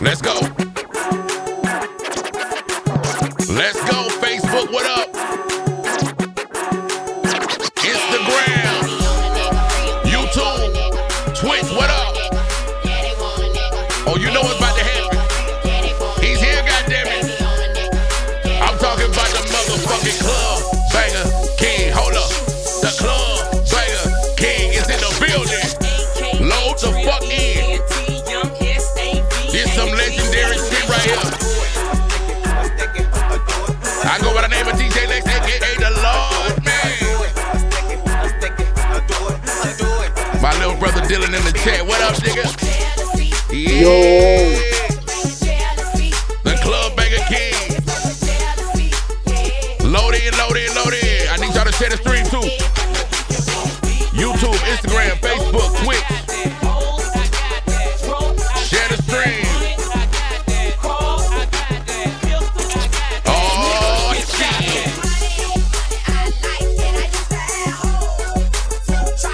Let's go. Let's go, Facebook, what up? Instagram, YouTube, Twitch, what up? Oh, you know what's about to happen. He's here, goddammit. I'm talking about the motherfucking club banger king. Hold up. The club banger king is in the building. Load the fuck in. This some legendary shit right here. I go by the name of Djlex, aka the Lord, man. My little brother Dylan in the chat. What up, nigga? Yeah. Yo. The club banger king. Load in, load in, load in. I need y'all to share the stream too. YouTube, Instagram, Facebook, Twitch. Share the stream. Oh, shit.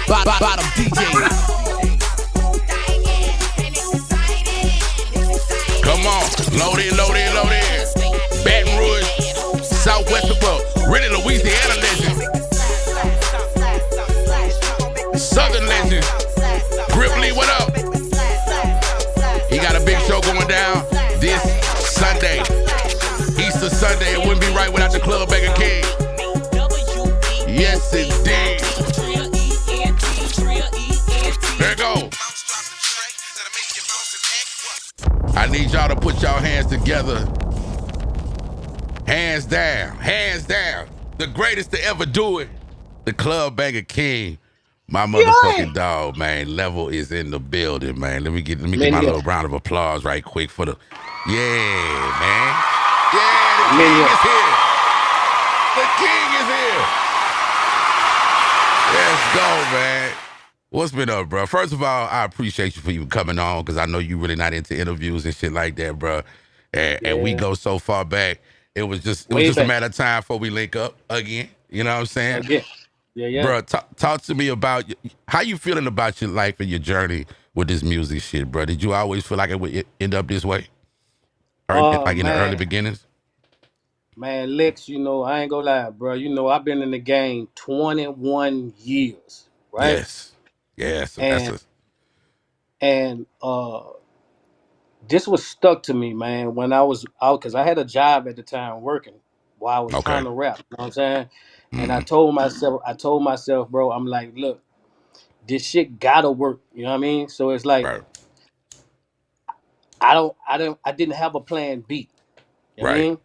Bottom DJ. Come on. Load in, load in, load in. Baton Rouge, Southwest of really Louisiana legend. Southern legend. Gripply, what up? He got a big show going down this Sunday. Easter Sunday. It wouldn't be right without the club banger king. Yes, indeed. There you go. I need y'all to put y'all hands together. Hands down. Hands down. The greatest to ever do it. The club banger king. My motherfucking dog, man. Level is in the building, man. Let me get my little round of applause right quick for the. Yeah, man. Yeah, the king is here. The king is here. Let's go, man. What's been up, bro? First of all, I appreciate you for even coming on because I know you really not into interviews and shit like that, bro. And we go so far back. It was just a matter of time before we link up again. You know what I'm saying? Yeah. Bro, talk to me about how you feeling about your life and your journey with this music shit, bro. Did you always feel like it would end up this way? Like in the early beginnings? Man, Lex, I ain't gonna lie, bro. I've been in the game 21 years, right? Yes. And this was stuck to me, man, when I was out, because I had a job at the time working while I was trying to rap. You know what I'm saying? Mm-hmm. And I told myself, bro, I'm like, look, this shit gotta work. You know what I mean? So it's like, I didn't have a plan B. You know what I mean?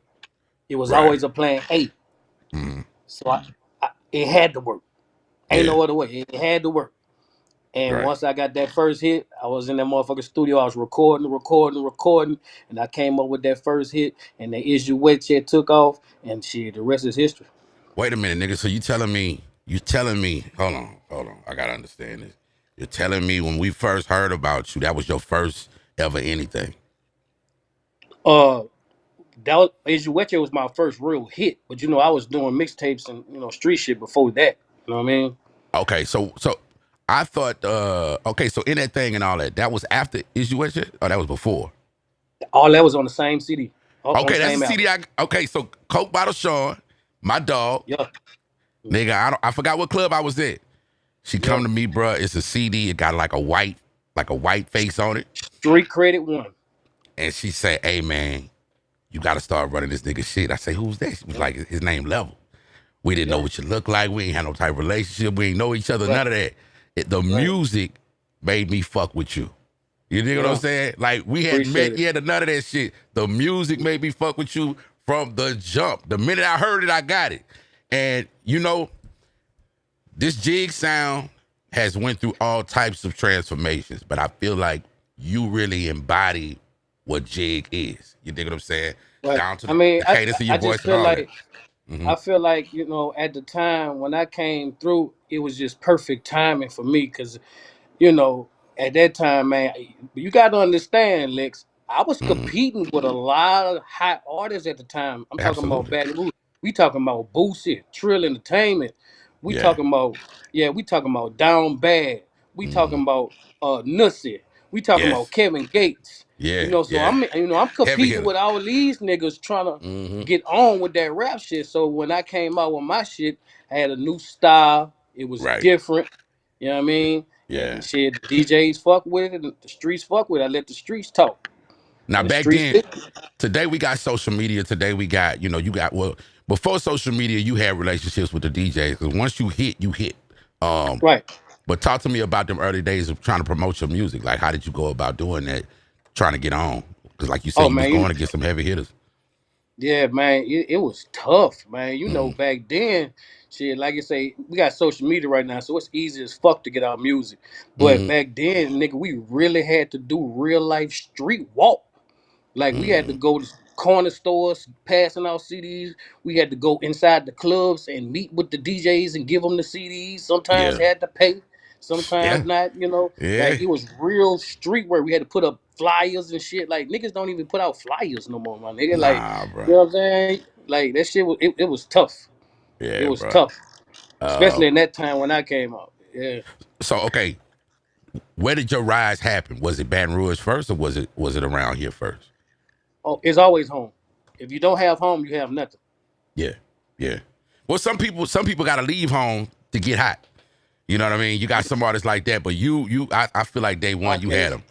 It was always a plan A. Mm-hmm. So it had to work. Ain't no other way. It had to work. And once I got that first hit, I was in that motherfucking studio. I was recording, and I came up with that first hit, and the issue wet shit took off, and shit, the rest is history. Wait a minute, nigga. So you telling me, hold on, I gotta understand this. You're telling me when we first heard about you, that was your first ever anything? That was Issue Wet was my first real hit, but I was doing mixtapes and street shit before that. You know what I mean? Okay, so I thought, so in that thing and all that was after Issue Wet shit, or that was before? All that was on the same CD. Okay, that's the CD. Okay, so Coke Bottle Sean, my dog. Yeah. Nigga, I forgot what club I was at. She come to me, bro. It's a CD. It got like a white face on it. Street Credit 1. And she said, "Hey man, you got to start running this nigga shit." I say, "Who's that?" She was like, "His name Level." We didn't know what you look like. We ain't had no type of relationship. We ain't know each other. None of that. The music made me fuck with you. You dig what I'm saying? Like we had met. Yeah, none of that shit. The music made me fuck with you from the jump. The minute I heard it, I got it. And this jig sound has went through all types of transformations, but I feel like you really embody what jig is. You dig what I'm saying? Right. Down to the cadence of your voice and all that. Mm-hmm. I feel like, at the time when I came through, it was just perfect timing for me because, at that time, man, you got to understand, Lex, I was competing with a lot of hot artists at the time. I'm talking about Baton Rouge. We talking about Boosie, Trill Entertainment. We talking about Down Bad. We talking about Nussie. We talking about Kevin Gates. Yeah, So yeah. I'm Heavy competing hitter. with all these niggas trying to get on with that rap shit. So when I came out with my shit, I had a new style. It was Right. different. You know what I mean? Yeah. And shit, the DJs fuck with it, and the streets fuck with it. I let the streets talk, Now and the back streets then, listen. today we got social media. Today we got, you got, well, before social media, you had relationships with the DJs. Because once you hit, you hit. Right. But talk to me about them early days of trying to promote your music. Like, how did you go about doing that, trying to get on? Because like you said, Oh you was man, going to get some heavy hitters. yeah, man, it was tough, man. Mm, Back then, shit, like you say, we got social media right now, so it's easy as fuck to get our music. But mm, back then, nigga, we really had to do real life street walk. Like we had to mm, go to corner stores, passing out CDs. We had to go inside the clubs and meet with the DJs and give them the CDs. Sometimes yeah, had to pay, sometimes yeah, not. yeah. Like it was real street work. We had to put up flyers and shit. Like niggas don't even put out flyers no more, my nigga. Like Nah, bro. you know what I'm saying? Like that shit was it was tough. It Yeah, was bro. tough, Uh, especially in that time when I came out. Yeah. so okay, where did your rise happen? Was it Baton Rouge first, or was it around here first? Oh, it's always home. If you don't have home, you have nothing. Yeah, yeah. Well, some people got to leave home to get hot. You know what I mean? You got some artists like that, but I feel like day My one you had case. them.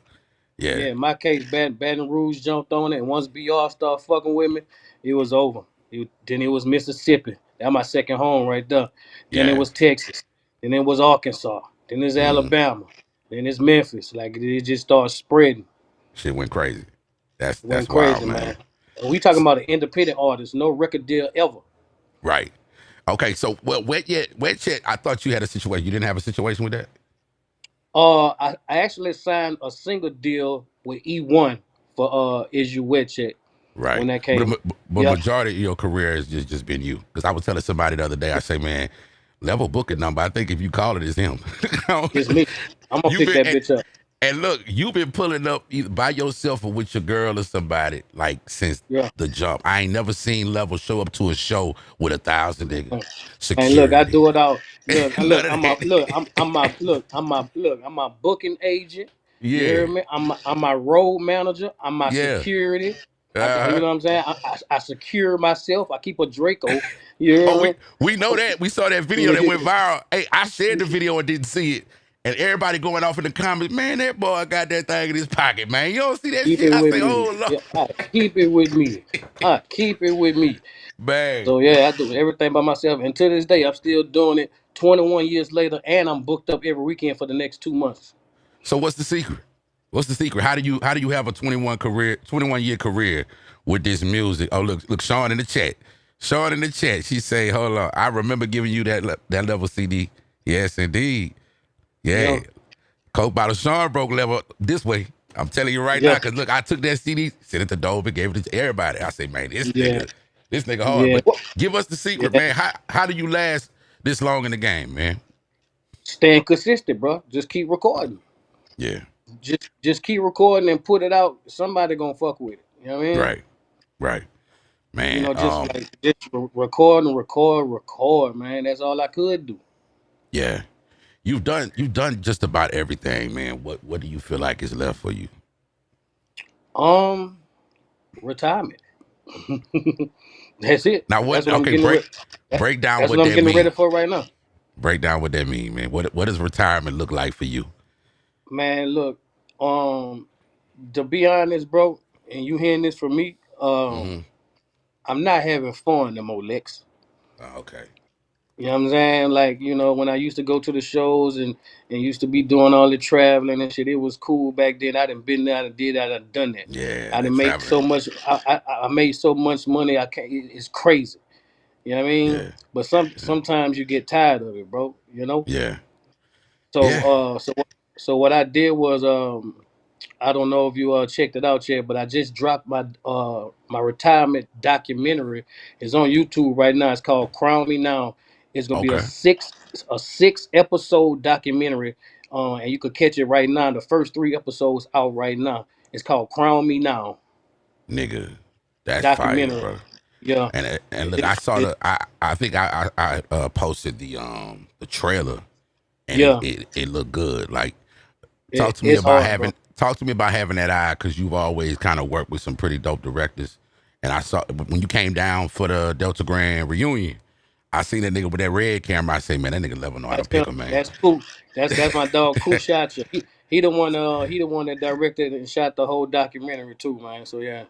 Yeah, Yeah, in my case, Baton Rouge jumped on it, and once BR started fucking with me, it was over. Then it was Mississippi. That's my second home right there. Then it yeah. was Texas. Then it was Arkansas. Then it's Mm, Alabama. Then it's Memphis. Like it just started spreading. shit went crazy. That's Went wild, crazy, man. man. And we talking about an independent artist, no record deal ever. Right. Okay. So, well, wet yet. I thought you had a situation. You didn't have a situation with that. I actually signed a single deal with E1 for Is You Wet Check when Right. that But came. Yeah, majority of your career has just been you. Because I was telling somebody the other day, I say, man, level booking number. I think if you call it, it's him. it's me. I'm gonna You've pick been that bitch up. and look, you've been pulling up either by yourself or with your girl or somebody like since Yeah. the jump. I ain't never seen Level show up to a show with 1,000 niggas, And look, I security, do it all. Look, none of I'm my that. I'm my booking agent. You Yeah, hear me? I'm my road manager. I'm my yeah. security. You Uh-huh. know what I'm saying? I secure myself. I keep a Draco. You hear Oh, me? we know that. We saw that video that went viral. Hey, I shared the video and didn't see it. And everybody going off in the comments, man, that boy got that thing in his pocket, man. You don't see that Keep shit? it I with say, me. oh, Lord. Yeah, I keep it with me. I keep it with me. Man. So yeah, I do everything by myself. And to this day, I'm still doing it 21 years later, and I'm booked up every weekend for the next 2 months. So what's the secret? What's the secret? How do you have a 21-year career with this music? Oh, look, Sean in the chat. Sean in the chat. She say, hold on. I remember giving you that level CD. Yes, indeed. Yeah. Yeah, Coke bottle Sean broke level this way. I'm telling you right now, yeah, because look, I took that CD, sent it to Dope, and gave it to everybody. I say, man, yeah, this nigga hard. yeah. But give us the secret, Yeah. man. How do you last this long in the game, man? Staying consistent, bro. Just keep recording. Yeah. Just keep recording and put it out. Somebody gonna fuck with it. You know what I mean? Right. Right. Man. Just like record and record, man. That's all I could do. Yeah. You've done just about everything, man. What do you feel like is left for you? Um, Retirement. That's it. Now That's what what I'm okay, getting break ready. break down That's what what I'm that getting ready mean. for right now. Break down what that mean, man. What does retirement look like for you? Man, look. Um, to be honest, bro, and you hearing this from me, Mm-hmm. I'm not having fun no more, Lex. Oh, okay. You know what I'm saying? Like, when I used to go to the shows and used to be doing all the traveling and shit, it was cool back then. I done been there, I done did that, I done done that. Yeah, I that done made so traveling. much. I made so much money. I can't. It's crazy. You know what I mean? Yeah. But Yeah. sometimes you get tired of it, bro. You know. Yeah. So Yeah. what I did was I don't know if you checked it out yet, but I just dropped my retirement documentary. It's on YouTube right now. It's called Crown Me Now. It's gonna be Okay. a 6 episode documentary, and you could catch it right now. The first 3 episodes out right now. It's called Crown Me Now Nigga. That's fire, documentary. bro. Yeah, And look, it, I saw it, I think I posted the trailer and yeah. it looked good. Like talk to me It's about hard, bro. having talk to me about having that eye, because you've always kind of worked with some pretty dope directors. And I saw when you came down for the Delta Grand reunion, I seen that nigga with that red camera. I say, man, that nigga level know how to That's pick him. a man. That's cool. That's my dog, Cool Shot. He the one. He the one that directed and shot the whole documentary too, man. So yeah.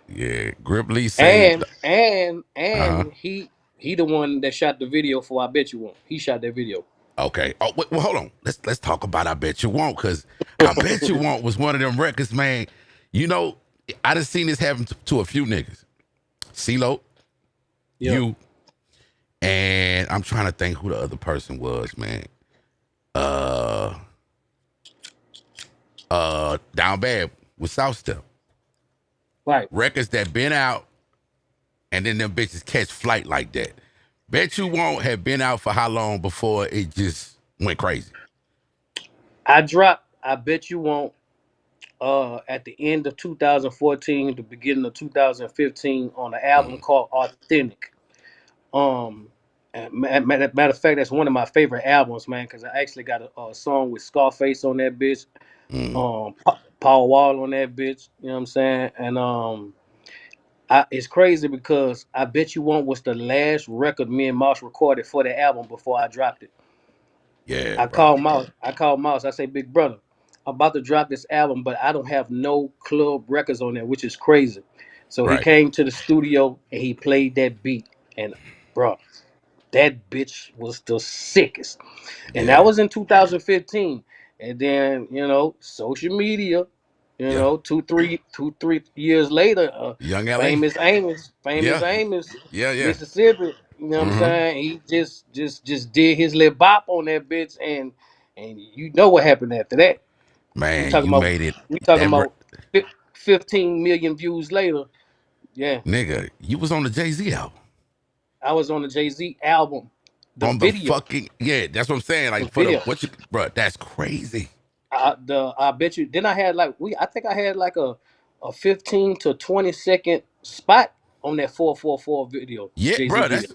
Yeah, Grip Lee say, And he the one that shot the video for I Bet You Won't. He shot that video. okay. Oh, well, hold on. Let's talk about I Bet You Won't, because I Bet You Won't was one of them records, man. You know, I done seen this happen to a few niggas. CeeLo, Yeah. you, and I'm trying to think who the other person was, man. Down Bad with South Step. Right. Records that been out and then them bitches catch flight like that. Bet You Won't have been out for how long before it just went crazy? I dropped I Bet You Won't at the end of 2014, the beginning of 2015 on an album called Authentic. And matter of fact, that's one of my favorite albums, man, because I actually got a song with Scarface on that bitch, Paul Wall on that bitch. You know what I'm saying? And it's crazy because I Bet You Won't was the last record me and Mouse recorded for the album before I dropped it. Yeah, I bro. called Mouse. I say, big brother, I'm about to drop this album, but I don't have no club records on there, which is crazy. So he Right. came to the studio and he played that beat, and bro, that bitch was the sickest. And that Yeah. was in 2015. And then, social media, Yeah. 2, 3 years later, Young LA. famous Yeah. Amos, Yeah, yeah. Mississippi, you know what I'm saying? He just did his little bop on that bitch, and you know what happened after that. We Man, talking you about made it. we talking That about 15 million views later. Yeah. nigga, you was on the Jay-Z album. I was on the Jay-Z album. The On the video. fucking, yeah, that's what I'm saying. The Like for the video. bro, that's crazy. I bet you. Then I had I think I had like a 15 to 20 second spot on that 444 video, Yeah, Jay Z bro, video. that's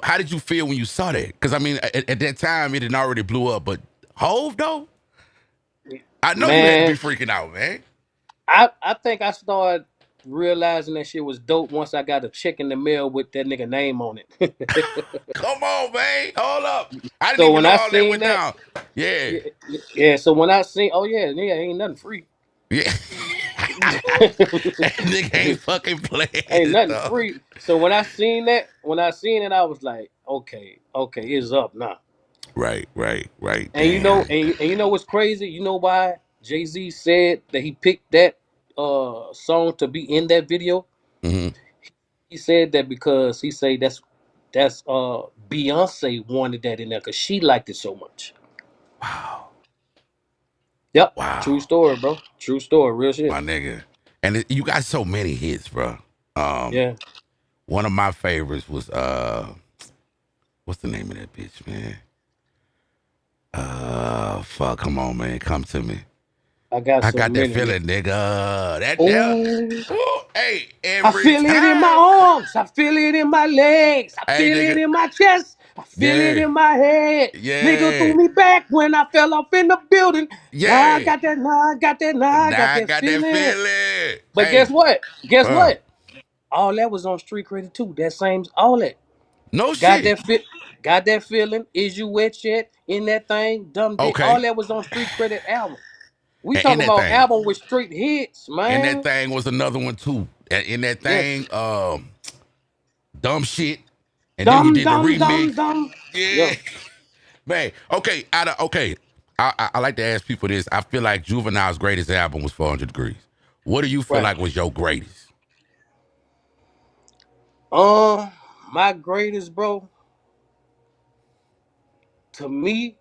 how did you feel when you saw that? Because I mean, at that time it had already blew up, but Hove though, I know you had to be Man, freaking out, man. I think I started realizing that shit was dope once I got a check in the mail with that nigga name on it. Come on, man, hold up. I didn't So even when know I all that seen went that, down. Yeah, yeah, yeah. So when I seen, oh yeah, ain't nothing free. yeah. That nigga ain't fucking Ain't playing nothing stuff. free. So when I seen it, I was like, okay, it's up now. Right. And Damn. you know what's crazy? You know why Jay Z said that he picked that song to be in that video? Hmm. He said that because he said that's Beyonce wanted that in there because she liked it so much. Wow. Yep, true Wow. story, bro. True story, real shit. My nigga. And you got so many hits, bro. Yeah, One of my favorites was what's the name of that bitch, man? Fuck, come on, man, come to me. I got I so got that many, man. feeling, nigga. That there. Oh, Ooh, hey, I every feel it in my time. arms. I feel it in my legs. I Hey, feel it nigga. in my chest. I feel it Yeah. in my head. Nigga threw Yeah. me back when I fell off in the building. Now I Yeah. got that. Now I got that. Now I got Now I that got that feeling. feeling. But guess Hey. what? Guess Uh, what? All that was on Street Credit too. That same all that. no Got shit. that fit. Got that feeling. Is you wet yet? In that thing, dumb dick. All Okay. that was on Street Credit album. We And in talking that about thing. album with straight hits, And that man. thing was another one too. And in that Yes. thing, dumb shit. And then he Dum did the dum dum remix. dum. Yeah. Yo. Man, okay, okay. I like to ask people this. I feel like Juvenile's greatest album was 400 Degrees. What do you feel Right. like was your greatest? My greatest, bro, to me,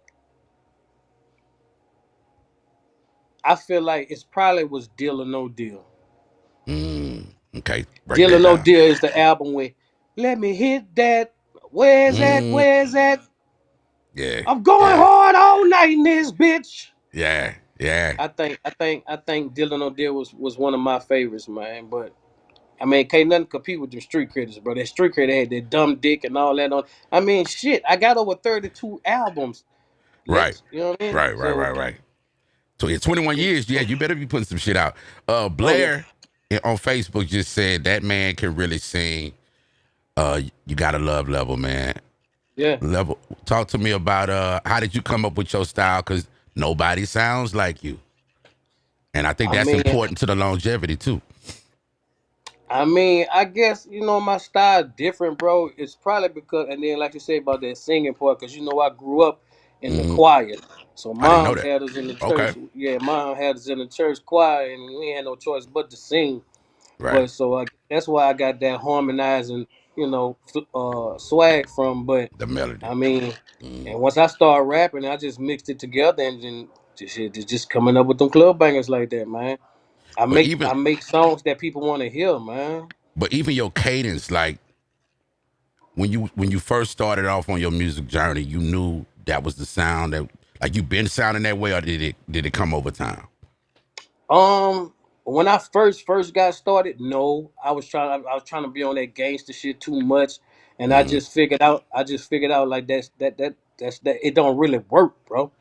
I feel like it's probably was Deal or No Deal. Okay, break Deal or that No down. Deal is the album with Let Me Hit That. Where's that? Mm, Where's that? yeah, I'm going yeah, hard all night in this bitch. yeah. I think Deal or No Deal was one of my favorites, man. But I mean, can't nothing compete with them street critics, bro. That street critic had that dumb dick and all that on. I mean, shit. I got over 32 albums. Right, You know what I mean? So right. So in 21 years, yeah, you better be putting some shit out. Oh yeah, Blair on Facebook just said that man can really sing. You got a love level, man. yeah. Level. Talk to me about how did you come up with your style? Because nobody sounds like you, and I think I that's mean, important to the longevity too. I guess my style different, bro. It's probably because, and then like you say about that singing part, because I grew up in the Hmm. choir. So I didn't know mom that. had us in the Okay. church. Yeah, mom had us in the church choir, and we had no choice but to sing. Right. But so that's why I got that harmonizing, swag from. But The melody. I mean, Mm. and once I started rapping, I just mixed it together, and then just coming up with them club bangers like that, man. I But make even I make songs that people want to hear, man. but even your cadence, like when you first started off on your music journey, you knew that was the sound that like you been sounding that way, or did it come over time? Um, when I first got started, no, I was trying to be on that gangster shit too much, and I Mm-hmm. just figured out like that's that it don't really work, bro.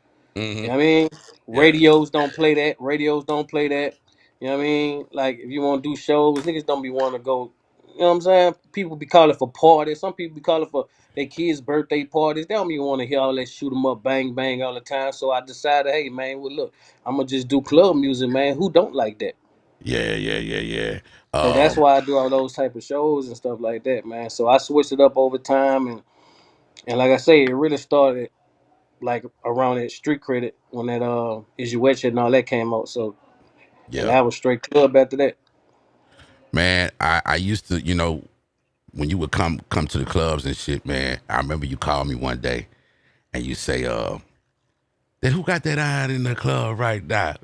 You Mm-hmm. know what I mean? Yeah. Radios don't play that. Radios don't play that. You know what I mean? Like if you want to do shows, niggas don't be want to go. You know what I'm saying? People be calling for parties. Some people be calling for their kids' birthday parties. They don't even want to hear all that shoot 'em up, bang bang all the time. So I decided, hey man, well look, I'm gonna just do club music, man. Who don't like that? Yeah, yeah, yeah, yeah. So that's why I do all those type of shows and stuff like that, man. So I switched it up over time, and like I say, it really started like around that street credit when that is you wet shit and all that came out. So and Yeah. I was straight club after that. Man, I used to, when you would come to the clubs and shit, man, I remember you called me one day and you say, then who got that iron in the club right now?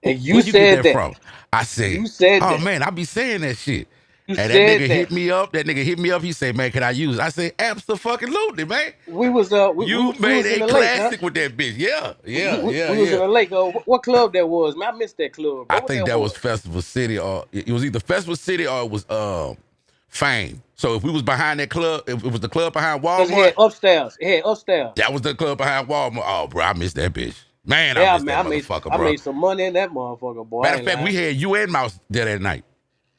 And you Where'd you get said that that. from? I say, You said oh that. man, I be saying that shit. You And that said nigga that. hit me up. That nigga hit me up. He said, man, can I use it? I say, absolutely, man. We was we, You we made was in a the lake, huh? classic with that bitch. Yeah, We, yeah, we, yeah, we was in yeah. the lake. What club that was, man? I missed that club, I bro. What think that that was was? Festival City, or it was either Festival City or it was Fame. So if we was behind that club, if it was the club behind Cause it Walmart, had upstairs. It had upstairs. that was the club behind Walmart. Oh, bro, I missed that bitch. Man, I Yeah, missed man. that I made motherfucker, I bro. made some money in that motherfucker, boy. I Matter of ain't fact, we lying. had you and Mouse there that night.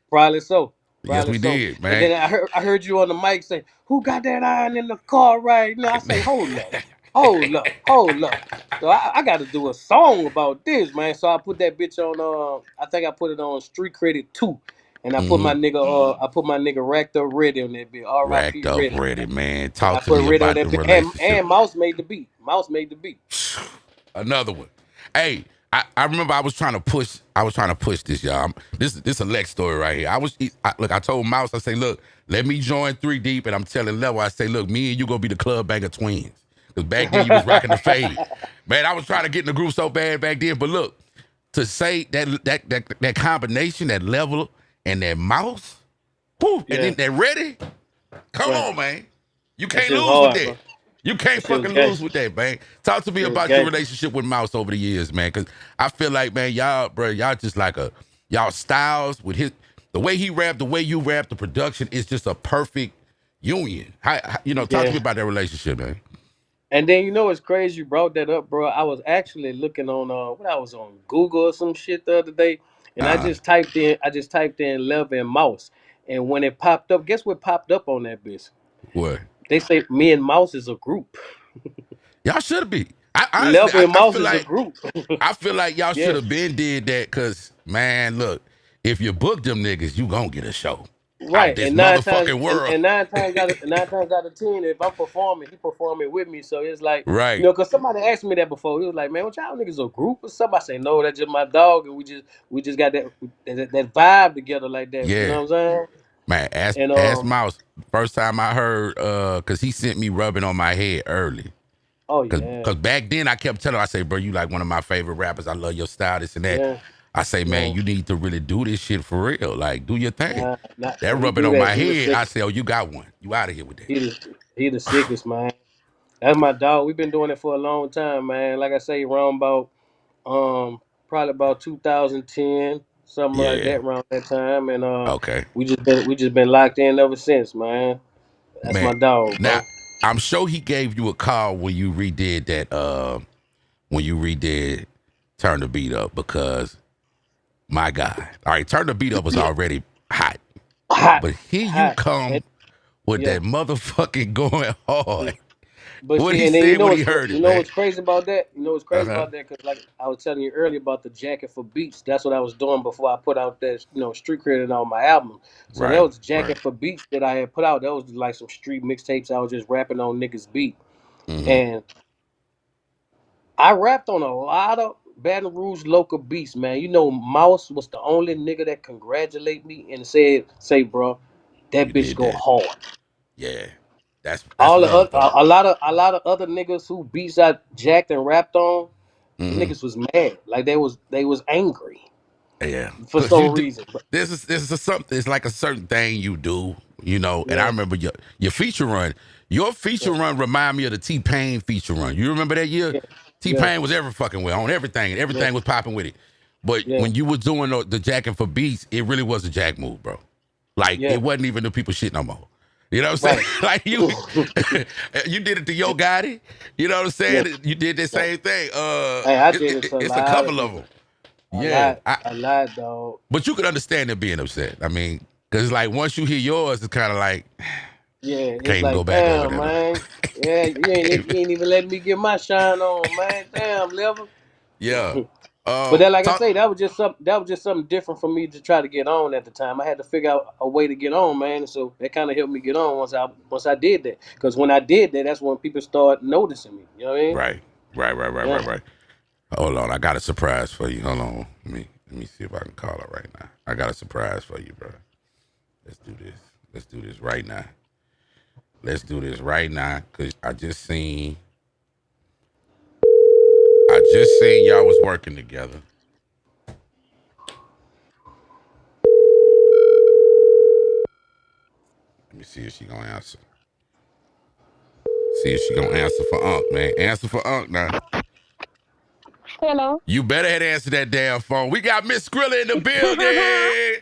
Probably so. Yes, Probably we so. did, And man. then I heard you on the mic say, "Who got that iron in the car right now?" I say, "Hold up, hold up, hold up." So I got to do a song about this, man. So I put that bitch on. I think I put it on Street Credit 2, and I put Mm-hmm. my nigga. Racked Up Ready on that bitch. R.I.P. Racked up Ready. ready, man. Yeah, I Talk to put me Ready on about that the bitch, relationship. and Mouse made the beat. Mouse made the beat. Another one. Hey, I remember I was trying to push this, y'all. This a Lex story right here. I told Mouse, I say, look, let me join 3 Deep, and I'm telling Level, I say, look, me and you gonna be the club banger twins. Because back then you was rocking the fade. Man, I was trying to get in the group so bad back then, but look, to say that combination, that Level and that Mouse, whew, and Yeah, then that Ready, come right. on, man. You That can't shit was lose with hard, that. bro. You can't That shit was fucking gay. lose with that, man. Talk to me Shit was about your gay. relationship with Mouse over the years, man. Cause I feel like, man, y'all just like y'all styles with the way he rapped, the way you rap, the production is just a perfect union. Talk to me Yeah. about that relationship, man. And then it's crazy you brought that up, bro. I was actually looking on what I was on Google or some shit the other day, and Uh, I just typed in Love and Mouse, and when it popped up, guess what popped up on that bitch? what? They say me and Mouse is a group. Y'all should be. I honestly, Love and I Mouse feel is a like group. y'all should Yeah. have been did that. Cause man, look, if you book them niggas, you gonna get a show out of Right, this and nine times motherfucking and, world. and nine times out of 10, if I'm performing, he performing with me. So it's like, Right. because somebody asked me that before. He was like, "Man, what y'all niggas a group or something?" I say, "No, that's just my dog, and we just got that vibe together like that." You Yeah. know what I'm saying? Man, And ask Mouse. First time I heard, cause he sent me rubbing on my head early. oh Cause yeah, back then I kept telling him, I say, bro, you like one of my favorite rappers. I love your style, this and that. yeah, I say, man, yeah. you need to really do this shit for real. Like, do your thing. Nah, That when he rubbing do on that, my he the head, I sickest. say, oh, you got one. You out of here with that. He the sickest, man. That's my dog. We've been doing it for a long time, man. Like I say, around about um probably about 2010, something like Yeah. that, around that time, and Okay. we just been locked in ever since, man. That's Man. my dog, Now, bro. I'm sure he gave you a call when you redid that, when you redid Turn the Beat Up because my God. All right, Turn the Beat Up was already hot. Hot, But here you hot. come with Yeah. that motherfucking going hard. But What see, he and then said when he heard you it, know man. what's crazy about that? You know what's crazy Uh-huh. about that? Because like I was telling you earlier about the jacket for beats. That's what I was doing before I put out that street credit on my album. So that Right, was jacket for beats that I had put out. That was like some street mixtapes. I was just rapping on niggas beat, Mm-hmm. and I rapped on a lot of Baton Rouge local beats, man. You know, Mouse was the only nigga that congratulate me and say, bro, that You bitch did go that. hard. Yeah. That's All the love, though. a lot of other niggas who beats I jacked and rapped on, them Mm-hmm. niggas was mad. Like they was angry Yeah. for Cause you some do reason. But this is a something, it's like a certain thing you do, and I yeah, remember your feature run. Your feature yeah, run remind me of the T-Pain feature run. You remember that year? yeah, yeah, T-Pain was every fucking way on everything, and yeah, everything was popping with it. But yeah, when you was doing the jacking for beats, it really was a jack move, bro. Like yeah. it wasn't even the people shit no more. You know what I'm saying? Right. Like you did it to Yo Gotti. You know what I'm Yeah. saying? You did the Yeah. same thing. Hey, I did it to a It's a lot of couple of people. them. Yeah, A lot, dog. but you could understand them being upset. I mean, because like once you hear yours, it's kind of like Yeah, I can't it's even go like, back over damn, there. man. Yeah, you ain't even letting me get my shine on, man. Damn, level. Yeah. But that, like I Talk say, that was just something different for me to try to get on at the time. I had to figure out a way to get on, man. And so that kind of helped me get on once I did that. Because when I did that, that's when people start noticing me. You know what I mean? right, Yeah. right. Hold on, I got a surprise for you. Hold on, let me see if I can call her right now. I got a surprise for you, bro. Let's do this. Let's do this right now. Let's do this right now, cause I just seen y'all was working together. Let me see if she gonna answer. See if she gonna answer for Unc, man. Answer for Unc now. Hello. You better had answered that damn phone. We got Miss Skrilla in the building.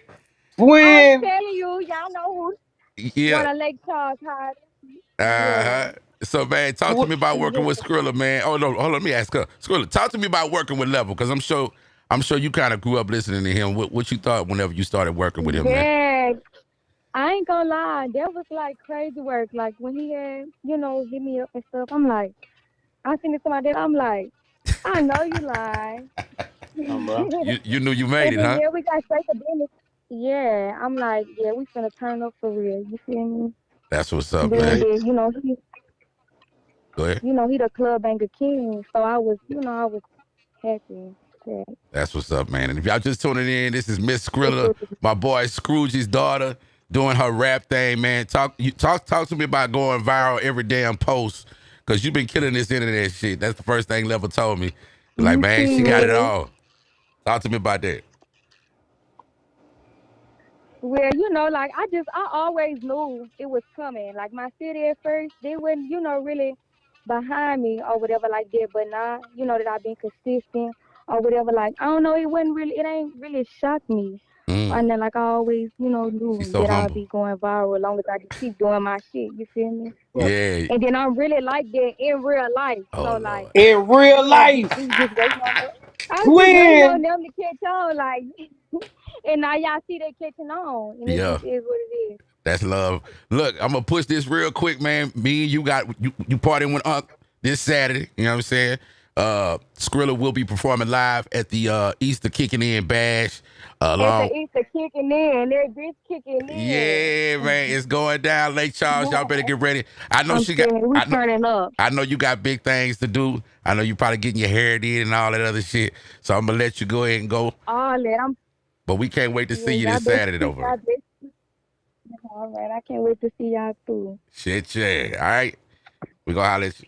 I'm Twin. telling you, y'all know who Yeah. one of Lake Charles High. Yeah. Uh-huh. So man, talk to me about working with Skrilla, man. Oh no, hold on, let me ask her. Skrilla, talk to me about working with Level, because I'm sure you kind of grew up listening to him. What you thought whenever you started working with him, man? Yeah. I ain't gonna lie, that was like crazy work. Like when he had, hit me up and stuff, I'm like, I seen it to my dad, I'm like, I know you lying. Bro. And You knew you made it, then huh? yeah, we got straight to business. Yeah, I'm like, yeah, we finna turn up for real. You feel me? That's what's up, Then, man. Yeah. then Go ahead. he the club banger king. So I was happy. Yeah. That's what's up, man. And if y'all just tuning in, this is Miss It's Skrilla, my boy Scrooge's daughter, doing her rap thing, man. Talk to me about going viral every damn post, because you've been killing this internet shit. That's the first thing Level told me. Like, you man, she got it serious? all. Talk to me about that. Well, like I always knew it was coming. Like my city at first, they wouldn't, really behind me or whatever like that. But now, that I've been consistent or whatever. Like I don't know, it ain't really shocked me. Mm, And then like I always, she's knew so that I'll humble. be going viral as long as I just keep doing my shit. You feel me? Yeah. Yeah. And then I'm really like that in real life. Oh So like, Lord. In real yeah, life. we was just waiting on them. I was just waiting on Twin. them to catch on, like, and now y'all see they catching on, and it Yeah. just is what it is. That's love. Look, I'm gonna push this real quick, man. Me and you got you partying with Unc this Saturday. You know what I'm saying? Skrilla will be performing live at the Easter Kicking In Bash. At the Along, Easter kicking in, that bitch kicking yeah, in. man, it's going down. Lake Charles, y'all better get ready. I know I'm she got. telling you, we turning up. I know you got big things to do. I know you probably getting your hair did and all that other shit. So I'm gonna let you go ahead and go. All that. But we can't wait to see Yeah, you y'all this best Saturday, keep though, bro. y'all best. All right, I can't wait to see y'all too. Shit, yeah. All right, we gonna holler at you.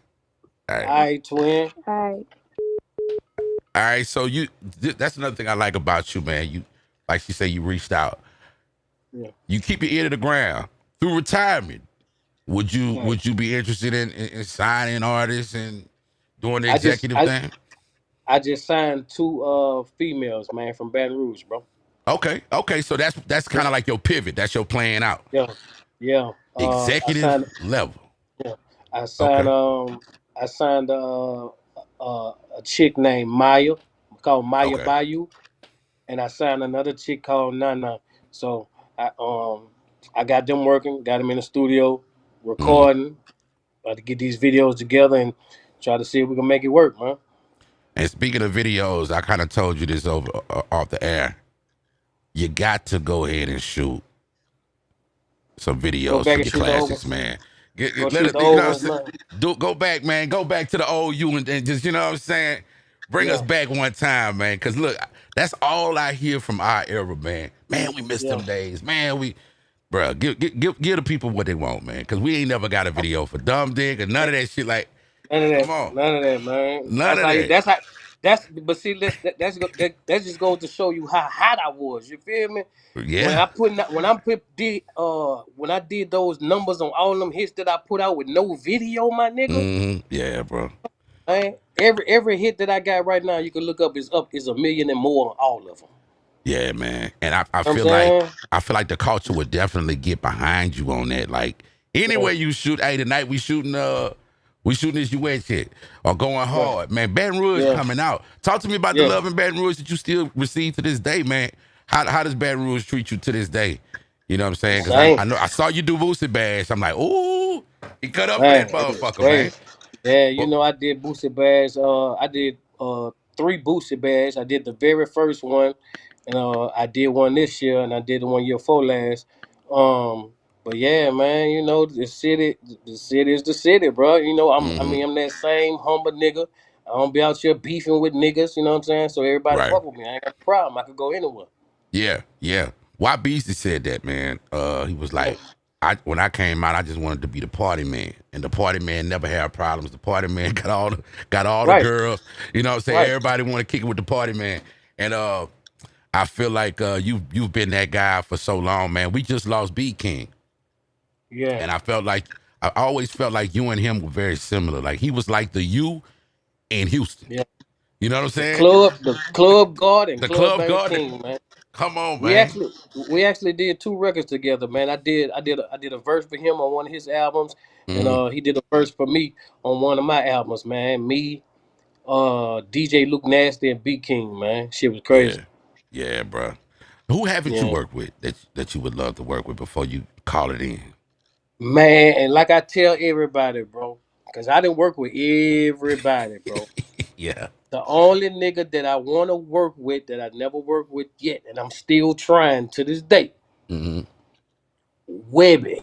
All All right. right, twin. All right. All right, so that's another thing I like about you, man. You, like she said, you reached out. Yeah. You keep your ear to the ground through retirement. Right. Would you be interested in signing artists and doing the I just executive I thing? I just signed two females, man, from Baton Rouge, bro. Okay. So that's kind of like your pivot. That's your plan out. Yeah. Yeah. I Executive signed level. yeah. I Okay. signed a chick named Maya called Maya Okay. Bayou, and I signed another chick called Nana. So I got them working, got them in the studio, Mm. recording, about to get these videos together and try to see if we can make it work, man. And speaking of videos, I kind of told you this over off the air. You got to go ahead and shoot some Go videos for back and your shoot the old classics, ones. man. Go Let shoot it, the you know old what I'm ones, saying? man. Go back, man. Go back to the old you and just, you know what I'm saying? Bring us Yeah, back one time, man. Because look, that's all I hear from our era, man. Man, we miss yeah. them days. Man, bruh, give the people what they want, man. Because we ain't never got a video for Dumb Dick or none of that shit. Like, None of that. come on. None of that, man. None That's of how you. that. That's how. That's. But see, that just goes to show you how hot I was. You feel me? When Yeah. I put when I did those numbers on all them hits that I put out with no video, my nigga. Yeah, bro. Man, every hit that I got right now, you can look up is a million and more on all of them. Yeah, man. And I You know what I'm feel like saying? the culture would definitely get behind you on that. Like Yeah, anywhere you shoot, hey, tonight we shooting this US shit or going right. hard. Man, Baton Rouge Yeah, coming out. Talk to me about the yeah. love in Baton Rouge that you still receive to this day, man. How does Baton Rouge treat you to this day? You know what I'm saying? Because Same. I know I saw you do Boosie Bash. I'm like, ooh, he cut up for Man, that it was motherfucker, man. crazy. Yeah, you But, know, I did Boosie Bash. I did three Boosie Bash. I did the very first one, and I did one this year, and I did the 1 year before last. Um, but yeah, man, you know, the city is the city, bro. You know, mm-hmm, I'm that same humble nigga. I don't be out here beefing with niggas. You know what I'm saying? So everybody right. fuck with me. I ain't got a problem. I could go anywhere. Yeah, yeah. Why Beastie said that, man. He was Yeah, like, when I came out, I just wanted to be the party man, and the party man never had problems. The party man got all the right, girls. You know what I'm saying? right. Everybody want to kick it with the party man, and I feel like you've been that guy for so long, man. We just lost B King, Yeah, and I always felt like you and him were very similar. Like he was like the you in Houston. yeah. You know what I'm The saying? club guard and The club club bang guard. king, man. Come on, We man. actually we actually did two records together, man. I did a verse for him on one of his albums, and Mm, he did a verse for me on one of my albums, man. Me, DJ Luke Nasty and B King, man. Shit was yeah. crazy. Yeah, bro. Who haven't you Yeah. worked with that you would love to work with before you call it in? Man, and like I tell everybody, bro, because I didn't work with everybody, bro. Yeah. The only nigga that I want to work with that I never worked with yet, and I'm still trying to this day, Mm-hmm. Webby,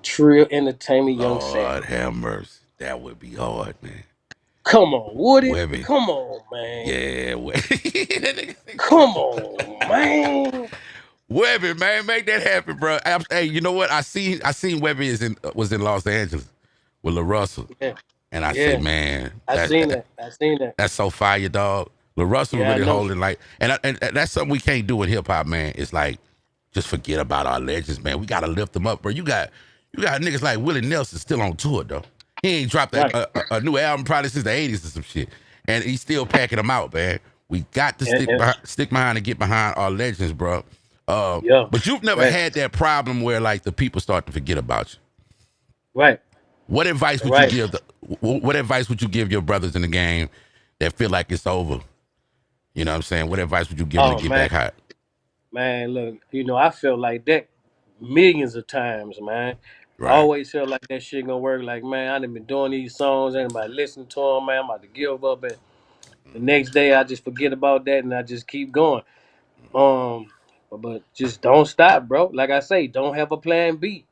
Trill Entertainment, Young Lord Samuel. have mercy. That would be hard, man. Come on, would it? Webby. Come on, man. Yeah, Webby. Come on, man. Webby, man, make that happen, bro. Hey, you know what? I seen Webby was in Los Angeles with La Russell, Yeah, and I said, yeah. man, I seen that. I seen that. that's so fire, dog. La Russell Yeah, I really know. holding like, and that's something we can't do in hip hop, man. It's like just forget about our legends, man. We gotta lift them up, bro. You got niggas like Willie Nelson still on tour though. He ain't dropped Right. a new album probably since the '80s or some shit, and he's still packing them out, man. We got to And, and, stick behind and get behind our legends, bro. yeah. But you've never Right. had that problem where like the people start to forget about you. Right. What advice would you Right. give what advice would you give your brothers in the game that feel like it's over? You know what I'm saying? What advice would you give them Oh to get man. back hot? Man, look, I felt like that millions of times, man. I Right. always felt like that shit gonna work. Like, man, I done been doing these songs, anybody listening to them, man. I'm about to give up, and the next day I just forget about that and I just keep going. But just don't stop, bro. Like I say, don't have a plan B.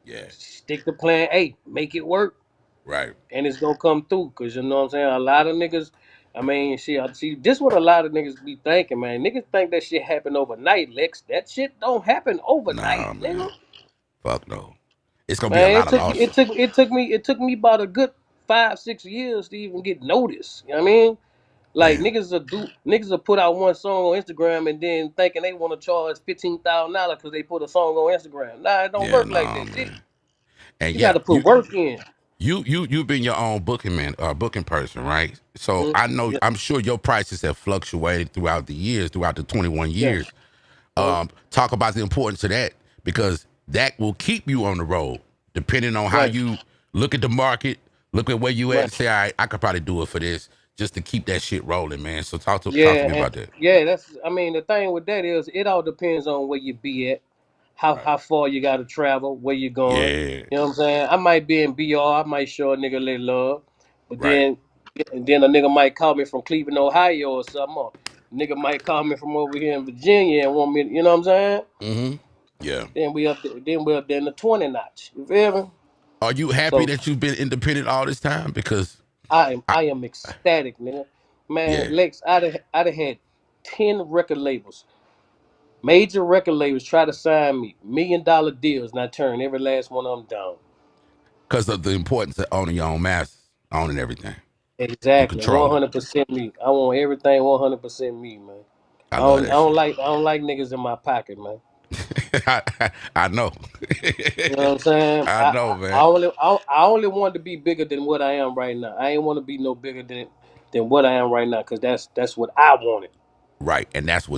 Yeah. Stick to plan A. Make it work, Right. and it's gonna come through. Cause you know what I'm saying. A lot of niggas. I mean, see, this what a lot of niggas be thinking, man. Niggas think that shit happen overnight, Lex. That shit don't happen overnight, Nah, man. nigga. Fuck no. It's gonna be a Man, lot of loss. it took me about a good 5 6 years to even get noticed. You know what I mean? Like Damn. niggas will put out one song on Instagram and then thinking they want to charge $15,000 because they put a song on Instagram. Nah, it don't Yeah, work like nah, that. Shit, man. And you got yeah, to put work in. you've been your own booking man, booking person, right? So Mm, I know, yeah, I'm sure your prices have fluctuated throughout the years, throughout the 21 yeah. years. Mm, Talk about the importance of that because that will keep you on the road, depending on how right, you look at the market, look at where you at, and right, say, all right, I could probably do it for this. just to keep that shit rolling, man. So talk to Yeah, me and about that. yeah, that's. I mean, the thing with that is, it all depends on where you be at, Right. how far you got to travel, where you going. Yeah. You know what I'm saying? I might be in BR, I might show a nigga a little love, but Right. then a nigga might call me from Cleveland, Ohio, or something. Or nigga might call me from over here in Virginia and want me. You know what I'm saying? Mm-hmm. Yeah. Then we up there in the 20 notch. You feel me? Are you happy So that you've been independent all this time? Because I, I am ecstatic, nigga. Man, yeah, Lex, I'd have had 10 record labels. Major record labels try to sign me $1 million deals, and I turn every last one of them down. because of the importance of owning your own masters, owning everything and Exactly, controlling. 100% me. I want everything 100% me, man. I love I that don't shit. like niggas in my pocket, man. I know. You know what I'm saying? I know, man. I only want to be bigger than what I am right now. I ain't want to be no bigger than what I am right now, cause that's what I wanted. Right, and that's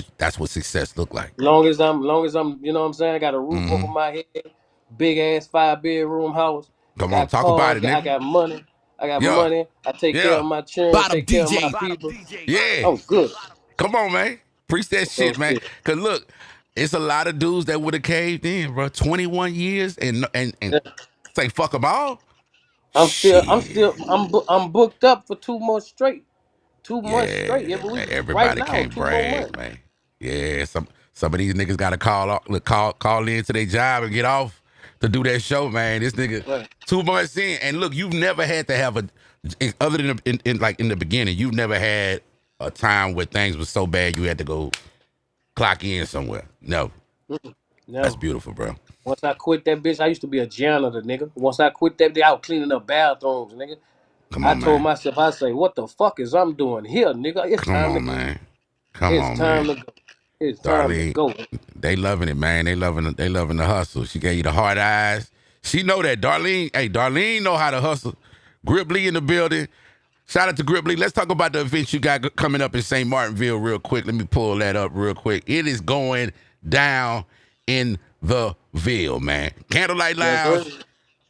what success look like. Long as I'm, you know what I'm saying. I got a roof over Mm-hmm. my head, big ass 5 bedroom house. I Come on, got talk about cars. it, I nigga. got money. I got Yeah, money. I take care yeah, of my children. Bottom Take care of my DJ. people. yeah. I'm good. Come on, man. Preach that So shit, man. shit. Cause look, it's a lot of dudes that would have caved in, bro. 21 years and Yeah. say fuck them all. I'm still, Shit. I'm booked up for 2 months straight. 2 months straight Yeah, every man. week. Right Everybody now, can't 2 more months. brag, man. Yeah, some of these niggas gotta call in to their job and get off to do that show, man. This nigga Right. 2 months in, and look, you've never had to have other than like in the beginning, you've never had a time where things were so bad you had to go clock in somewhere. No, that's No. beautiful, bro. Once I quit that bitch, I used to be a janitor, nigga. Once I quit that, I was cleaning up bathrooms, nigga. Come I on, told man. myself, I say, what the fuck is I'm doing here, nigga? It's Come time to on, go. man. Come It's on, time man. to go. It's time to Darlene, go. they loving it, man. They loving the hustle. She gave you the hard eyes. She know that. Darlene, hey, Darlene know how to hustle. Gribley in the building. Shout out to Gribley. Let's talk about the events you got coming up in St. Martinville real quick. Let me pull that up real quick. It is going down in the Ville, man. Candlelight Yes, sir. Lounge.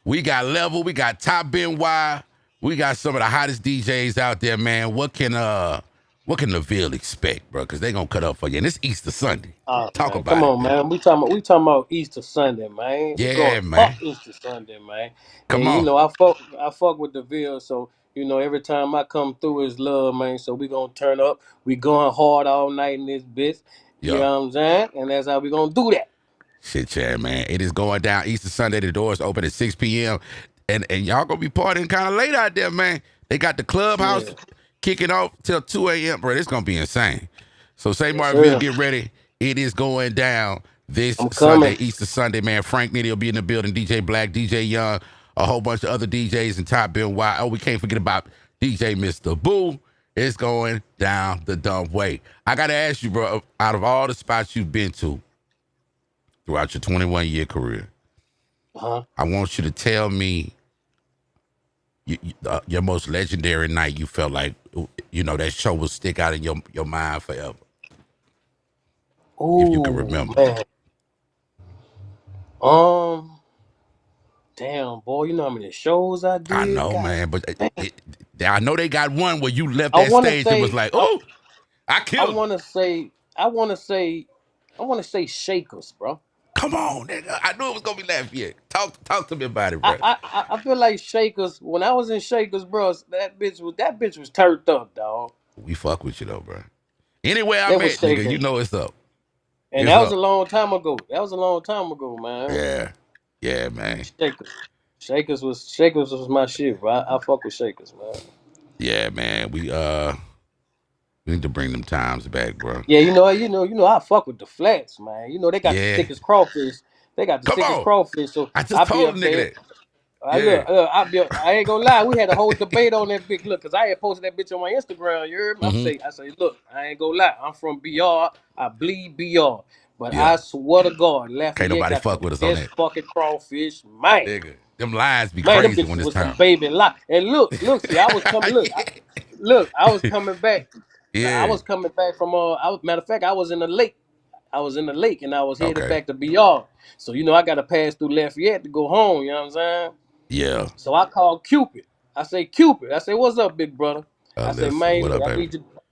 We got Level. We got Top NY. We got some of the hottest DJs out there, man. What can the Ville expect, bro? Because they gonna cut up for you. And it's Easter Sunday. Oh Talk man, come about it, on, man. man. We talking about Easter Sunday, man. We Yeah, going up man. Easter Sunday, man. And Come on. I fuck with the Ville, so every time I come through is love, man. So we gonna turn up. We going hard all night in this bitch. You Yeah. know what I'm saying? And that's how we gonna do that. Shit, yeah, man. It is going down Easter Sunday. The doors open at 6 p.m. And y'all gonna be partying kind of late out there, man. They got the clubhouse Yeah. kicking off till 2 a.m., bro. It's gonna be insane. So St. Yes, Martinville, sir. get ready. It is going down this I'm Sunday, coming. Easter Sunday, man. Frank Nitty will be in the building, DJ Black, DJ Young, a whole bunch of other DJs and Top Bill Y. Oh, we can't forget about DJ Mr. Boo. It's going down the dumb way. I gotta ask you, bro, out of all the spots you've been to throughout your 21-year career, Uh-huh. I want you to tell me your most legendary night you felt like, that show will stick out in your mind forever, if you can Ooh, remember. man. Um, damn, boy, you know how many shows I I did? know, God man, but damn. I know they got one where you left I that wanna stage and was say like, I, oh, I I killed it. wanna say I wanna say I wanna say Shakers, bro. Come on, nigga. I knew it was going to be Lafayette. Talk to me about it, bro. I feel like Shakers, when I was in Shakers, bro, that bitch was turned up, dog. We fuck with you, though, bro. Anywhere I That was met, nigga, you shaking. know it's up. And It's that was a up. long time ago. That was a long time ago, man. Yeah. Yeah, man. Shakers. Shakers was my shit, bro. I fuck with Shakers, man. Yeah, man. We need to bring them times back, bro. Yeah, I fuck with the flats, man. They got the Yeah. sickest crawfish. They got the Come sickest on. crawfish. So I just I be told a up nigga there. that. I Yeah. look, I ain't gonna lie. We had a whole debate on that bitch. Look, cause I had posted that bitch on my Instagram. You heard me? Mm-hmm. I say, look, I ain't gonna lie. I'm from BR. I bleed BR. But Yeah. I swear to God, Can't Lafayette nobody got the fuck with us on best that. fucking crawfish, man. Nigga. Them lines be Man, them crazy when bitches it's was some time. baby lot. And look, see, I was coming. I was coming back. I Yeah. was coming back from. Matter of fact, I was in the lake. I was in the lake, and I was headed Okay. back to BR. So I got to pass through Lafayette to go home. You know what I'm saying? Yeah. So I called Cupid. I say, Cupid. I say, what's up, big brother? I said, Listen, man, what look, up, baby?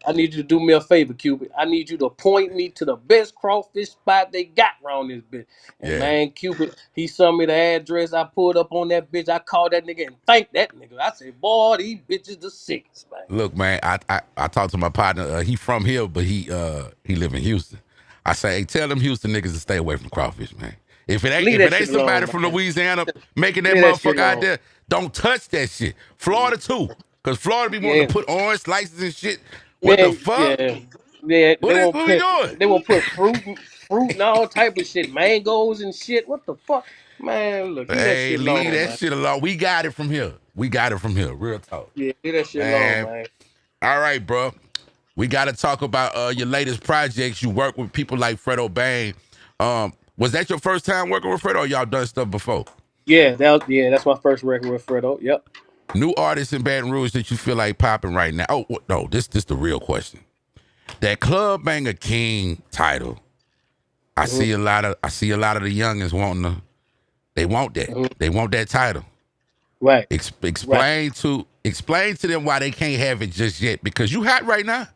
I need you to do me a favor, Cupid. I need you to point me to the best crawfish spot they got around this bitch. And Yeah. man, Cupid, he sent me the address. I pulled up on that bitch. I called that nigga and thanked that nigga. I said, boy, these bitches the sickest, man. Look, man, I talked to my partner. He from here, but he live in Houston. I say, hey, tell them Houston niggas to stay away from crawfish, man. If it ain't Leave if that it ain't shit alone, somebody from man. Louisiana making that Leave that shit motherfucker out alone. there, don't touch that shit. Florida too, cause Florida be wanting Yeah, to put orange slices and shit. What the man, fuck? yeah. Yeah, What we doing? they won't put fruit and all type of shit, mangoes and shit. What the fuck? Man, look, leave that Hey, shit leave alone, that man. shit alone. We got it from here. We got it from here. Real talk, Yeah, leave that shit alone, man. man. All right, bro. We got to talk about your latest projects. You work with people like Fredo Bang. Was that your first time working with Fredo, or y'all done stuff before? Yeah, that's my first record with Fredo. Yep. New artists in Baton Rouge that you feel like popping right now? Oh no, this the real question. That Club Banger King title. I Hmm. see a lot of the youngins wanting to. They want that. Hmm. They want that title. Right. Right. Explain to them why they can't have it just yet, because you hot right now.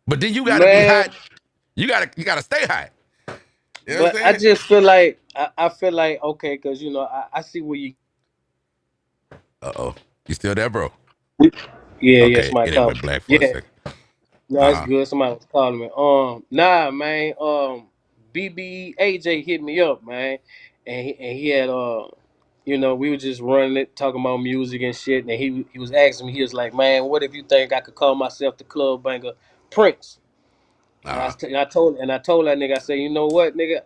But then you got to be Man, hot. You gotta stay hot. You know what I'm but I saying? just feel like I feel like okay, because I see where you. Uh-oh. You still there, bro? Yeah, yeah, Okay, somebody it called. went black for a Yeah, second. no, it's Uh-huh. good. Somebody was calling me. Nah, man. BB AJ hit me up, man, and he had we were just running it, talking about music and shit, and he was asking me, he was like, man, what if you think I could call myself the club banger Prince? And Uh-huh. I told that nigga, I say, you know what, nigga?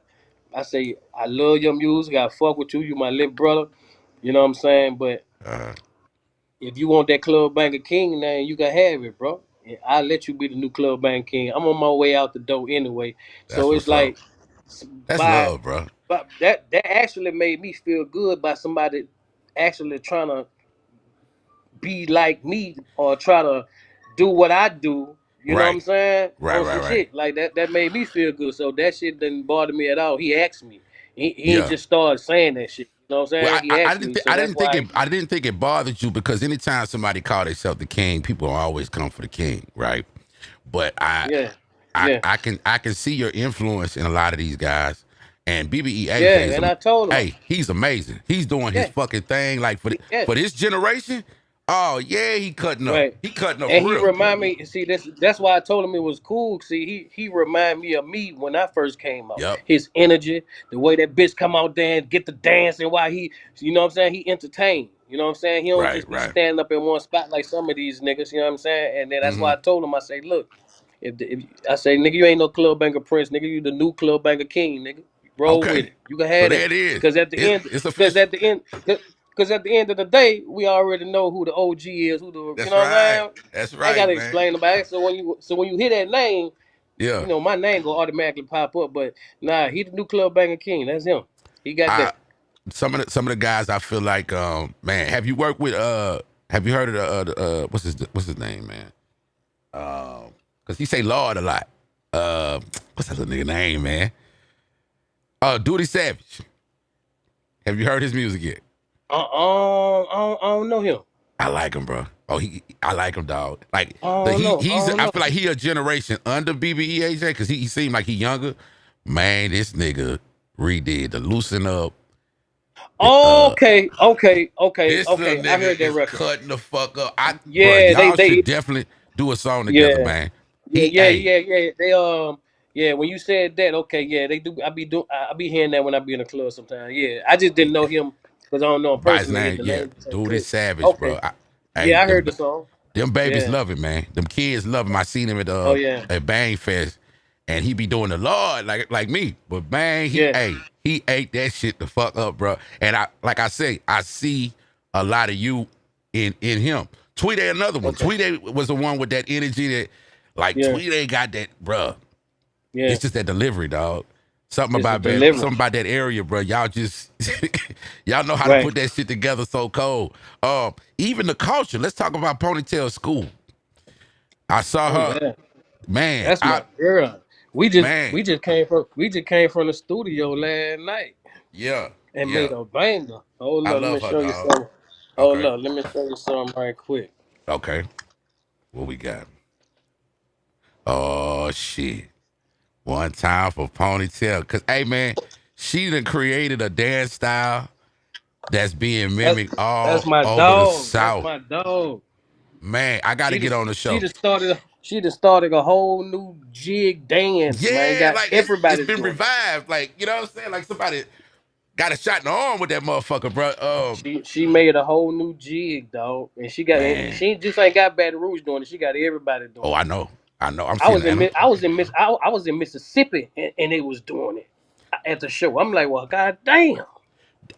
I say, I love your music. I fuck with you. You my little brother. You know what I'm saying? But Uh-huh. if you want that Club Banger King name, you can have it, bro. And I'll let you be the new Club Banger King. I'm on my way out the door anyway. That's So it's what's up. like That's by love, bro. but that actually made me feel good by somebody actually trying to be like me or try to do what I do. You know what I'm Right. saying? Right, On right, some right. shit like that. That made me feel good. So that shit didn't bother me at all. He asked me. He ain't Yeah. just started saying that shit. You know what I'm Well, saying? He asked me. So I that's didn't think why. it bothered you, because anytime somebody called themselves the king, people always come for the king, right? But Yeah, yeah, I can see your influence in a lot of these guys, and BBEAJ yeah. is And I told him. hey, he's amazing. He's doing his Yeah, fucking thing like yeah. for this generation. Oh yeah, he cutting up. Right. He cutting up And for he real. remind me, see, that's why I told him it was cool. See, he remind me of me when I first came out. Yep. His energy, the way that bitch come out there and get the dancing while you know what I'm saying, he entertained. You know what I'm saying? He don't Right, just be right. standing up in one spot like some of these niggas, you know what I'm saying? And then that's Mm-hmm. why I told him, I say, look, if I say, nigga, you ain't no club banker prince, nigga, you the new club banker king, nigga. Roll with Okay. it. You can So have there that. it is. Cause at the end, It's cause official. at the end, because at the end of the day, we already know who the OG is, who the you That's know what I'm right. saying? That's I ain't right, gotta man. explain about it. So when you hear that name, Yeah. my name gonna automatically pop up. But nah, he the new club banger king. That's him. He got I that. some of the guys I feel like man, have you worked with have you heard of what's his name, man? Cause he say Lord a lot. What's that little nigga name, man? Duty Savage. Have you heard his music yet? I don't know him. I like him, bro. Oh, I like him, dog. Like I don't know. I don't I know. feel like he a generation under BBEAJ, because he seemed like he younger. Man, this nigga redid the Loosen Up. Okay. This little I nigga heard that is record. cutting the fuck up. Bro, Yeah, y'all they should definitely do a song together, yeah. man. Yeah, Hey, They yeah, when you said that, okay, yeah, they do. I be hearing that when I be in the club sometimes. Yeah, I just didn't know him because I don't know him by his personally. name, The yeah, name just ain't dude is click. savage, Okay, bro. Hey, yeah, I heard the song. them babies Yeah. love it, man. Them kids love him. I seen him Oh yeah. at Bang Fest, and he be doing the Lord like me. But man, Yeah. he ate that shit the fuck up, bro. And I say, I see a lot of you in him. Tweet another one. Okay. Tweet was the one with that energy that, like, Yeah. Tweet got that, bro. Yeah. It's just that delivery, dog. It's the delivery. Something about that area, bro. Y'all just y'all know how to Right. put that shit together so cold. Even the culture. Let's talk about Ponytail School. I saw Oh her, yeah. man. That's my girl. Man, We just came from the studio last night yeah, and yeah. made a banger. Hold I up, let me love her, show you dog. something. Hold Okay, up, let me show you something right quick. okay. What we got? Oh shit. One time for ponytail. Cause hey man, she done created a dance style that's being mimicked That's all my over the dog. That's South. my dog. Man, I gotta get on the She show. just started. She just started a whole new jig dance, man. Yeah, Got like it's everybody been doing it. revived. Like, you know what I'm saying? Like somebody got a shot in the arm with that motherfucker, bro. She made a whole new jig, dog, and Man. she just ain't got Baton Rouge doing it. She got everybody Oh, doing I it. know. I know. I'm seeing that. I was in Mississippi, and it was doing it at the show. I'm like, well, goddamn.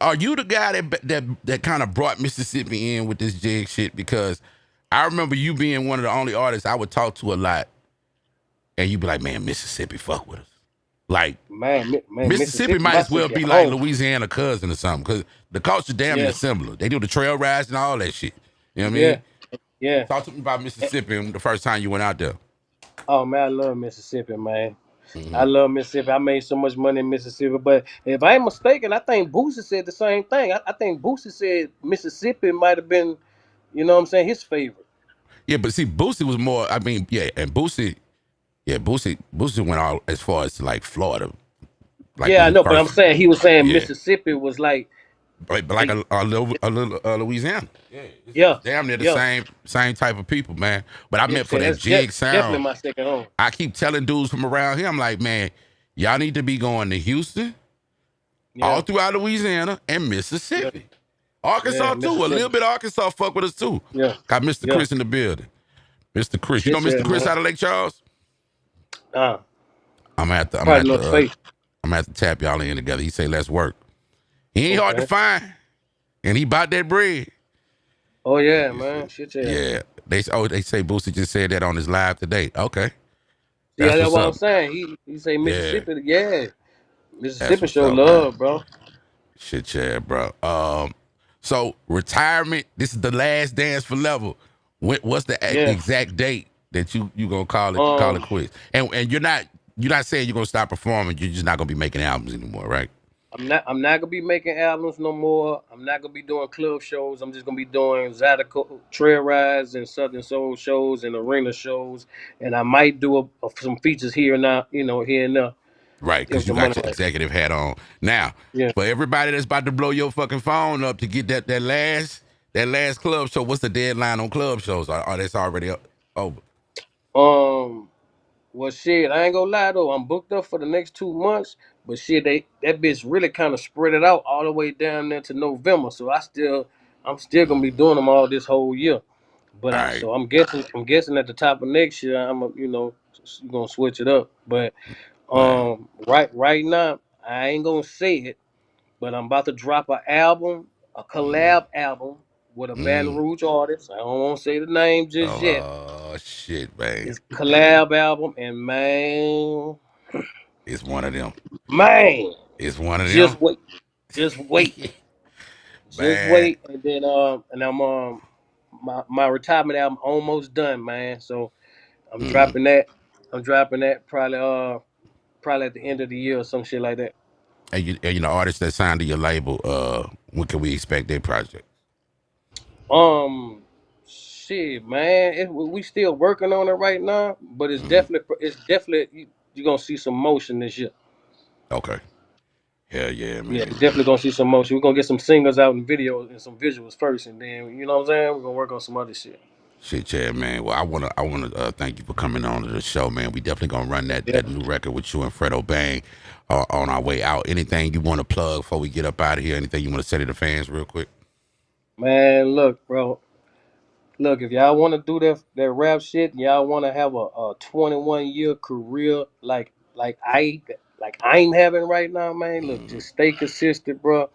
Are you the guy that kind of brought Mississippi in with this jig shit? Because I remember you being one of the only artists I would talk to a lot, and you'd be like, "Man, Mississippi, fuck with us." Like Man, Mississippi Mississippi, might my as well second be like home. Louisiana cousin or something, because the culture damn near Yeah, similar. They do the trail rides and all that shit. You know what I yeah, mean? yeah. Talk to me about Mississippi and the first time you went out there. Oh man, I love Mississippi, man. I Hmm. love Mississippi. I made so much money in Mississippi. But if I ain't mistaken, I think Boosie said the same thing. I think Boosie said Mississippi might have been, you know what I'm saying, his favorite. Yeah, but see, Boosie was more. I mean, yeah, and Boosie, yeah, Boosie went all as far as like Florida, like Yeah, when I he know, but I'm first, saying he was saying yeah. Mississippi was like, But like they, a little Louisiana. Yeah, it's yeah, damn near the yeah, same type of people, man. But I yeah. meant for So that that's jig definitely sound. my second home. I keep telling dudes from around here, I'm like, man, y'all need to be going to Houston, all Yeah, throughout Louisiana, and yeah, Mississippi. yeah, Arkansas too. A little Mississippi. bit of Arkansas fuck with us too. Yeah, Got Mr. yeah. Chris in the building. Mr. Chris. You know Shit, yeah, Mr. Chris man. out of Lake Charles? Uh, I'm gonna have to I'm gonna Probably have to North Face. I'm gonna have to tap y'all in together. He say, let's work. He ain't hard to Okay. find. And he bought that bread. Oh yeah, man. Shit, yeah. Yeah. They say Boosie just said that on his live today. Okay. Yeah, That's that's what's what I'm up. saying. He say Yeah. Mississippi. Yeah, That's Mississippi what's show up, man. love, bro. Shit, yeah, bro. So retirement, this is the last dance for level. What's the Yeah. exact date that you gonna call it Um, quits? And you're not saying you're gonna stop performing, you're just not gonna be making albums anymore, right? I'm not gonna be making albums no more. I'm not gonna be doing club shows. I'm just gonna be doing Zydeco trail rides and Southern Soul shows and arena shows, and I might do some features here and now, here and there, Right, if because you the money got your right. executive hat on. Now, Yeah. for everybody that's about to blow your fucking phone up to get that last club show, what's the deadline on club shows? Or that's already over? Um. Well, shit, I ain't gonna lie though. I'm booked up for the next 2 months, but shit, that bitch really kind of spread it out all the way down there to November. So I'm still gonna be doing them all this whole year. But All right, I'm guessing at the top of next year, gonna switch it up. But man. right now, I ain't gonna say it, but I'm about to drop an album, a Mm, collab album with a Baton mm. Rouge artist. I don't want to say the name just yet. Oh, shit, man. It's a collab album, and man, It's one of them. man, It's one of them. just wait, just wait, just Man. wait, and then and my retirement album almost done, man. So I'm Mm. dropping that. I'm dropping that probably at the end of the year or some shit like that. And artists that signed to your label, when can we expect their project? Um, shit, man, we still working on it right now, but Hmm. it's definitely you gonna see some motion this year. Okay. Hell yeah, Yeah, man. definitely gonna see some motion. We're gonna get some singles out and videos and some visuals first, and then you know what I'm saying. We're gonna work on some other shit. Shit, yeah, man. Well, I wanna thank you for coming on to the show, man. We definitely gonna run that Yeah, that new record with you and Fredo Bang on our way out. Anything you want to plug before we get up out of here? Anything you want to say to the fans, real quick? man. Look, bro. Look, if y'all want to do that rap shit, y'all want to have a 21-year career like I'm having right now, man. Look, Mm, just stay consistent, bro.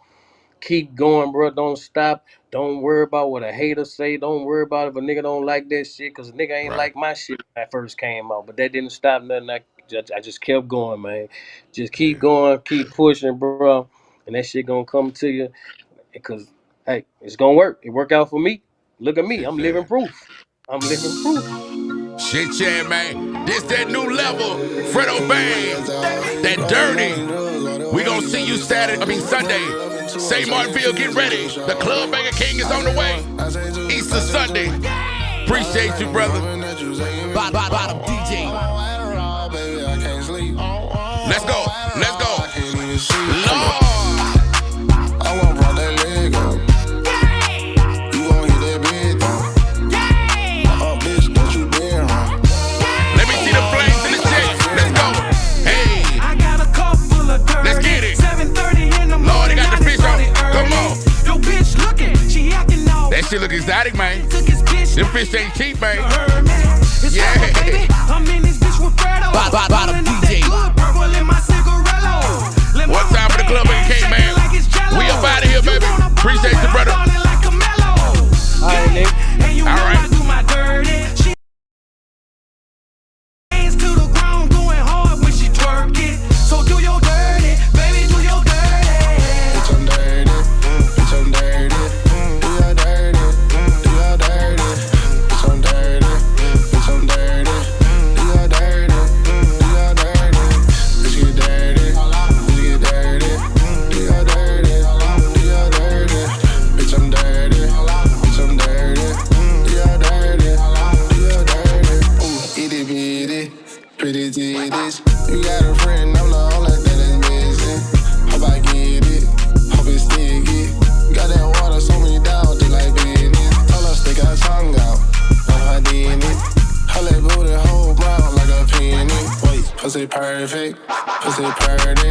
Keep going, bro. Don't stop. Don't worry about what a hater say. Don't worry about if a nigga don't like that shit, cause a nigga ain't right. like my shit when I first came out. But that didn't stop nothing. I just kept going, man. Just keep Yeah. going, keep pushing, bro. And that shit gonna come to you, cause hey, it's gonna work. It worked out for me. Look at me. Shit, I'm yeah. living proof. I'm living proof. Shit, yeah, man. This that new level. Fredo Bang. That dirty. We gonna see you Sunday. Say Martinville, get ready. The Club Banger King is on the way. Easter Sunday. Appreciate you, brother. Bottom DJ. Let's go. Let's go. Lord. I want to that leg up. You gon' hit that bed though. Bitch, don't you dare, huh? Let me see the flames in the chat. Let's go. Hey. I got a cup full of dirt. Let's get it. 7:30 in the morning. Lord, they got the fish on. Come on. Yo, bitch looking. She acting all. That shit look exotic, man. Took his bitch. Them fish ain't cheap, man. It's Yeah. over, baby. I'm in this bitch with Fredo. Bottom DJ. Good purple in my cigarello. One time for the club and cake, man. We up out of here, baby. Appreciate you, brother. All right, Nick. And you know All right. I do my dirty. She hands to the ground, going hard when she twerk it. So do your dirty, baby, do your dirty. Bitch, I'm dirty. Bitch, I'm dirty. Do your dirty. Do your dirty. Bitch, I'm dirty. Bitch, I'm dirty. Do your dirty. Do your dirty. Bitch, get dirty. Bitch, get dirty. Do your dirty. Do your dirty. Bitch, I'm dirty. Bitch, I'm dirty. Do your dirty. Do your dirty. Ooh, itty bitty. Pretty titties. You got a friend, I'm the only thing that's missing. Hope I get it. Hope it's sticky. Got that water, so me down, just like business. Told her stick her tongue out. Know I did it. Her let booty hold brown like a penny. Wait, pussy perfect. Pussy purdy.